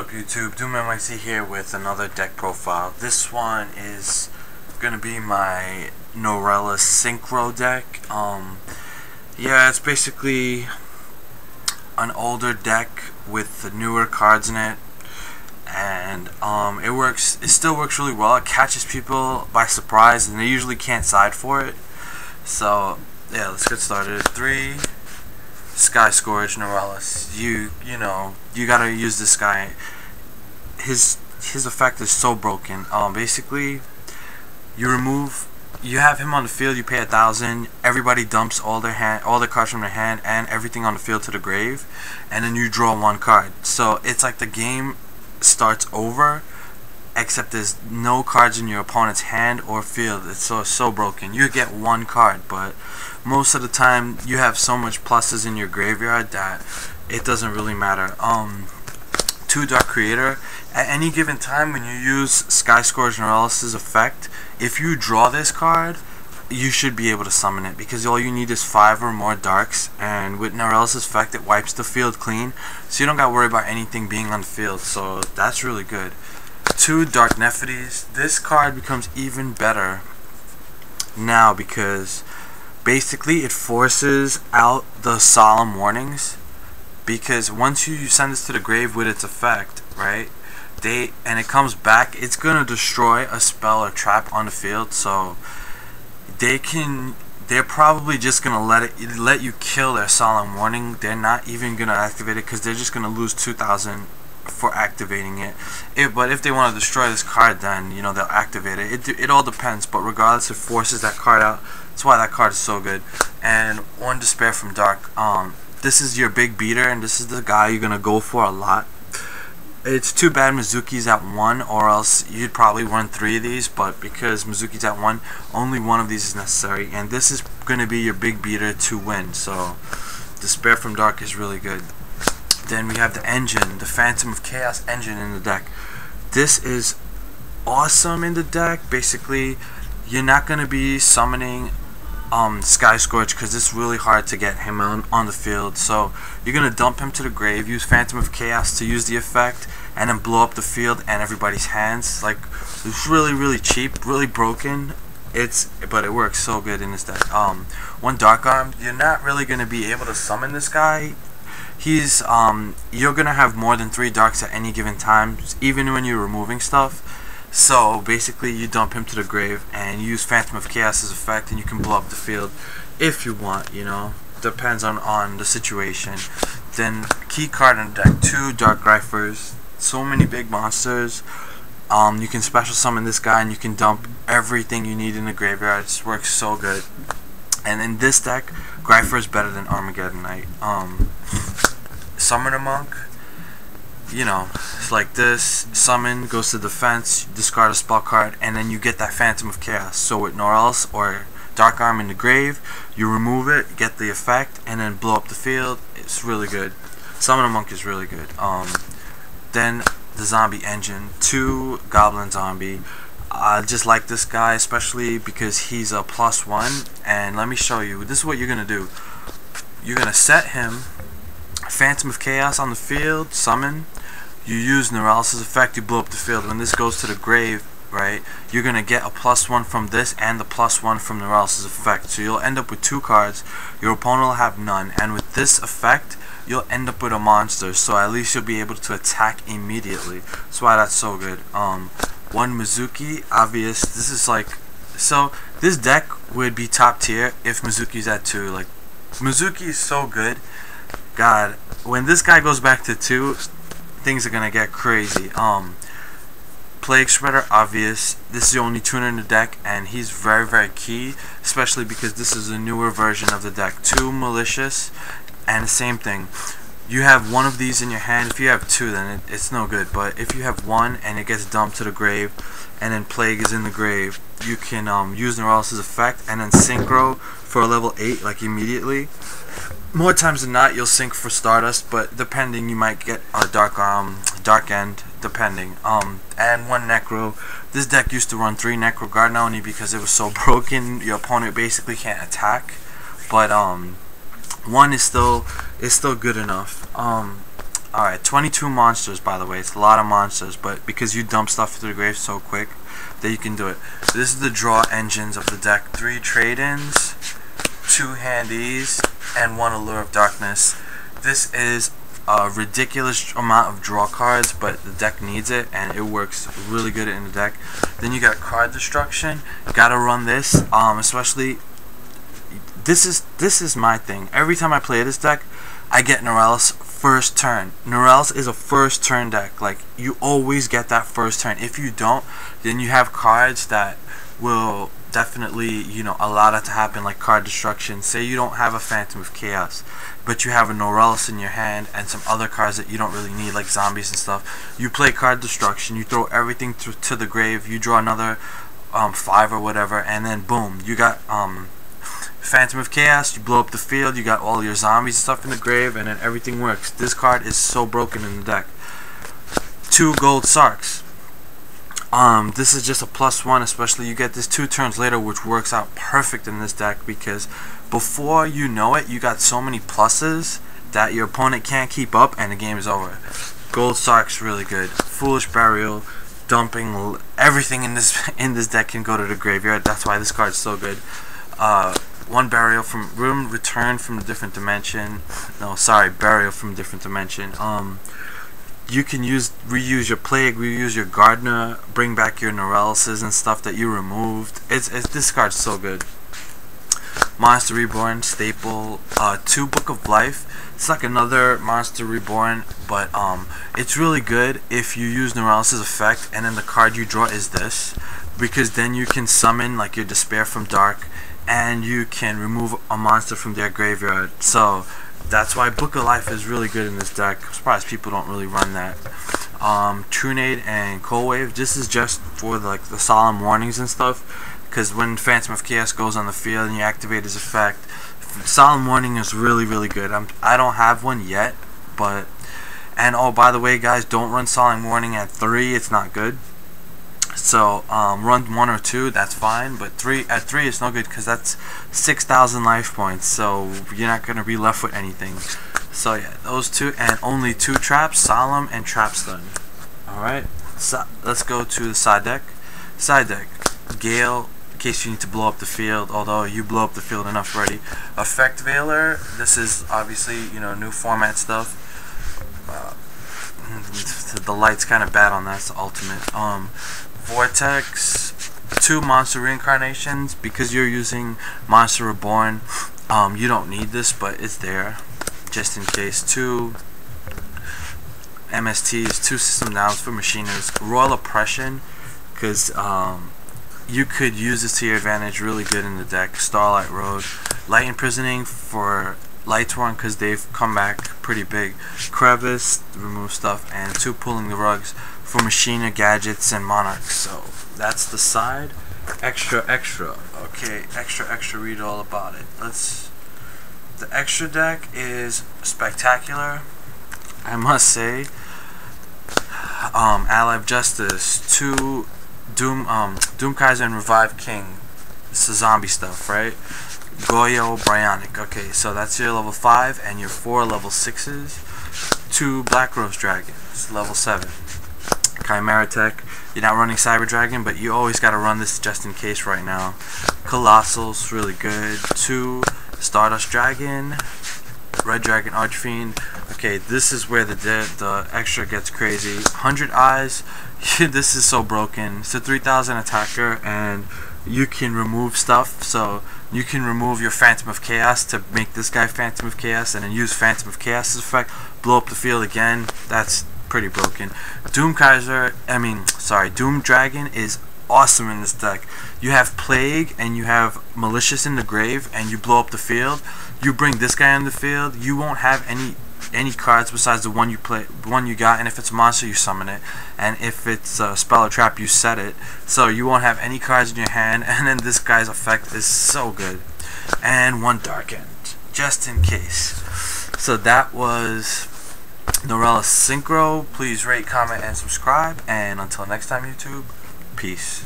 up YouTube, Doomnyc here with another deck profile. This one is gonna be my Norleras Synchro deck. Yeah, it's basically an older deck with the newer cards in it, and it still works really well. It catches people by surprise and they usually can't side for it. So yeah, let's get started. 3 Sky Scourge Norleras. You gotta use this guy. His effect is so broken. Basically, you have him on the field. You pay 1,000. Everybody dumps all their cards from their hand and everything on the field to the grave, and then you draw 1 card. So it's like the game starts over, except there's no cards in your opponent's hand or field. It's so broken. You get 1 card, but most of the time you have so much pluses in your graveyard that it doesn't really matter. 2 Dark Creator. At any given time when you use Sky Scourge Norleras' effect, if you draw this card, you should be able to summon it, because all you need is 5 or more darks, and with Norleras' effect it wipes the field clean, so you don't got to worry about anything being on the field. So that's really good. 2 Dark Nephites. This card becomes even better now because basically it forces out the solemn warnings, because once you send this to the grave with its effect, right, and it comes back, it's gonna destroy a spell or trap on the field. So they're probably just gonna let you kill their solemn warning. They're not even gonna activate it because they're just gonna lose 2,000 for activating it. But if they want to destroy this card, then they'll activate it. It all depends, but regardless, it forces that card out. That's why that card is so good. And 1 Despair from Dark. This is your big beater, and this is the guy you're gonna go for a lot. It's too bad Mizuki's at 1, or else you'd probably run 3 of these, but because Mizuki's at 1, only 1 of these is necessary, and this is gonna be your big beater to win. So Despair from Dark is really good. Then we have the engine, the Phantom of Chaos engine in the deck. This is awesome in the deck. Basically, you're not going to be summoning Sky Scourge because it's really hard to get him on the field. So you're going to dump him to the grave, use Phantom of Chaos to use the effect, and then blow up the field and everybody's hands. Like, it's really cheap, really broken. But it works so good in this deck. 1 Dark Arm. You're not really going to be able to summon this guy. You're gonna have more than 3 darks at any given time, even when you're removing stuff. So basically, you dump him to the grave and use Phantom of Chaos' effect, and you can blow up the field if you want. Depends on the situation. Then key card in the deck: 2 Dark Grifers. So many big monsters. You can special summon this guy, and you can dump everything you need in the graveyard. It works so good. And in this deck, Gryfer is better than Armageddon Knight. Summoner Monk, it's like this. Summon, goes to defense, discard a spell card, and then you get that Phantom of Chaos. So with Norleras or Dark Arm in the grave, you remove it, get the effect, and then blow up the field. It's really good. Summoner Monk is really good. Then the Zombie Engine, 2 Goblin Zombie. I just like this guy, especially because he's a +1, and let me show you. This is what you're gonna do. You're gonna set him Phantom of Chaos on the field, summon. You use Norleras' effect, you blow up the field. When this goes to the grave, right, you're gonna get a +1 from this and the +1 from Norleras' effect. So you'll end up with 2 cards. Your opponent will have none, and with this effect, you'll end up with a monster. So at least you'll be able to attack immediately. That's why that's so good. 1 Mizuki, obvious. This is like, so this deck would be top tier if Mizuki's at 2. Like, Mizuki is so good. God, when this guy goes back to 2, things are gonna get crazy. Plague Spreader, obvious. This is the only tuner in the deck, and he's very key, especially because this is a newer version of the deck. 2 Malicious, and the same thing. You have 1 of these in your hand. If you have 2, then it's no good. But if you have 1 and it gets dumped to the grave, and then Plague is in the grave, you can use Norleras' effect and then Synchro for a level 8, like immediately. More times than not, you'll sync for Stardust, but depending, you might get a Dark End, depending. And 1 Necro. This deck used to run 3 Necro Guard, not only because it was so broken, your opponent basically can't attack, but 1 is still good enough. Alright, 22 monsters, by the way. It's a lot of monsters, but because you dump stuff to the grave so quick that you can do it. This is the draw engines of the deck. 3 trade-ins, 2 handies, and 1 Allure of Darkness. This is a ridiculous amount of draw cards, but the deck needs it, and it works really good in the deck. Then you got card destruction. Gotta run this, especially. This is my thing. Every time I play this deck, I get Norleras first turn. Norleras is a first turn deck. Like, you always get that first turn. If you don't, then you have cards that will definitely, you know, allow that to happen, like card destruction. Say you don't have a Phantom of Chaos, but you have a Norleras in your hand and some other cards that you don't really need, like zombies and stuff. You play card destruction, you throw everything to the grave, you draw another 5 or whatever, and then boom, you got Phantom of Chaos, you blow up the field, you got all your zombies and stuff in the grave, and then everything works. This card is so broken in the deck. 2 gold Sarks. This is just a +1, especially you get this 2 turns later, which works out perfect in this deck because before you know it, you got so many pluses that your opponent can't keep up and the game is over. Gold Sark's really good. Foolish Burial, dumping everything in this deck can go to the graveyard. That's why this card's so good. 1 burial from room return from a different dimension. No, sorry, burial from a different dimension. You can reuse your plague, reuse your gardener, bring back your Norleras and stuff that you removed. This card's so good. Monster Reborn staple. 2 Book of Life. It's like another Monster Reborn, but it's really good if you use Norleras' effect and then the card you draw is this, because then you can summon like your Despair from Dark and you can remove a monster from their graveyard. So that's why Book of Life is really good in this deck. I'm surprised people don't really run that. Trunade and Cold Wave. This is just for like the solemn warnings and stuff, because when Phantom of Chaos goes on the field and you activate his effect, solemn warning is really good. I don't have one yet, but oh, by the way guys, don't run solemn warning at 3. It's not good. So run 1 or 2, that's fine, but at 3 it's no good because that's 6,000 life points, so you're not going to be left with anything. So yeah, those 2, and only 2 traps, Solemn and Trap Stun. Alright, so let's go to the side deck. Side deck, Gale, in case you need to blow up the field, although you blow up the field enough already. Effect Veiler, this is obviously, you know, new format stuff. The light's kind of bad on that, it's the ultimate. Vortex, 2 Monster Reincarnations. Because you're using Monster Reborn, you don't need this, but it's there just in case. 2 MSTs, 2 System Downs for Machiners. Royal Oppression, because you could use this to your advantage, really good in the deck. Starlight Road. Light Imprisoning for Lightsworn, because they've come back pretty big. Crevice, remove stuff, and 2 Pulling the Rugs for Machina, Gadgets, and Monarchs. So that's the side. Extra. Okay, extra. Read all about it. The extra deck is spectacular, I must say. Ally of Justice, 2 Doomkaiser and Revive King. This is zombie stuff, right? Goyo Bryonic. Okay, so that's your level 5 and your 4 level 6s. 2 Black Rose Dragons, level 7. Chimera Tech. You're not running Cyber Dragon, but you always gotta run this just in case right now. Colossal's really good. 2 Stardust Dragon, Red Dragon Archfiend. Okay, this is where the extra gets crazy. 100 Eyes. This is so broken. It's a 3,000 attacker, and you can remove stuff. So you can remove your Phantom of Chaos to make this guy Phantom of Chaos, and then use Phantom of Chaos' effect, blow up the field again. That's pretty broken. Doom Dragon is awesome in this deck. You have Plague and you have Malicious in the grave, and you blow up the field. You bring this guy on the field. You won't have any cards besides the one you got, and if it's a monster, you summon it, and if it's a spell or trap, you set it. So you won't have any cards in your hand, and then this guy's effect is so good. And 1 Dark End, just in case. So that was Norleras Synchro. Please rate, comment, and subscribe, and until next time, YouTube, peace.